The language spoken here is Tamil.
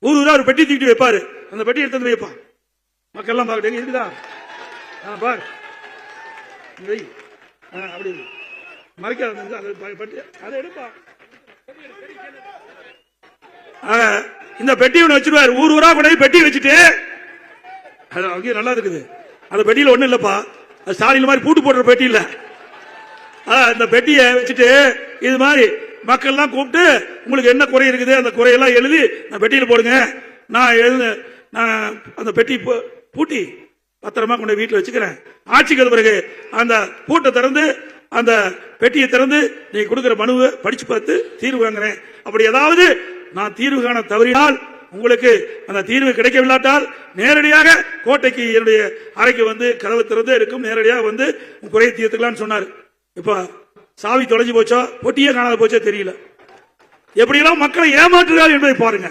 ஊரா ஒரு பெட்டி தூக்கிட்டு வைப்பாரு. அந்த பெட்டி எடுத்து வந்து வைப்பான். மக்கள் எல்லாம் பாக்கட்டு இருக்குதா பாரு அப்படி மறைக்காத அதை எடுப்பா. இந்த பெட்டி ஒண்ணு வச்சிருவாரு. ஊரா கூட பெட்டி வச்சுட்டு நல்லா இருக்குது. அந்த பெட்டியில ஒண்ணு இல்லப்பா, ஸ்டாலின் மாதிரி பூட்டு போடுற பெட்டி இல்ல. இந்த பெட்டியை வச்சுட்டு இது மாதிரி மக்கள் எல்லாம் கூப்பிட்டு உங்களுக்கு என்ன குறை இருக்குது அந்த குறையெல்லாம் எழுதி நான் பெட்டியில போடுங்க. நான் அந்த பெட்டி பூட்டி பத்திரமா கொண்டு வீட்டில் வச்சுக்கிறேன். ஆட்சிக்கு பிறகு அந்த பூட்டை திறந்து அந்த பெட்டியை திறந்து நீங்க கொடுக்கிற மனுவை படிச்சு பார்த்து தீர்வு வாங்குறேன். அப்படி ஏதாவது நான் தீர்வு காண தவறினால், உங்களுக்கு அந்த தீர்வு கிடைக்கவில்லாட்டால் நேரடியாக கோட்டைக்கு என்னுடைய அறைக்கு வந்து கதவு திறந்து இருக்கும், நேரடியாக வந்து குறையை தீர்த்துக்கலாம்னு சொன்னார். இப்ப சாவி தொலைஞ்சு போச்சோ பொட்டியே காணாத போச்சோ தெரியல. எப்படியெல்லாம் மக்களை ஏமாற்றுகிறார் என்பதை பாருங்க.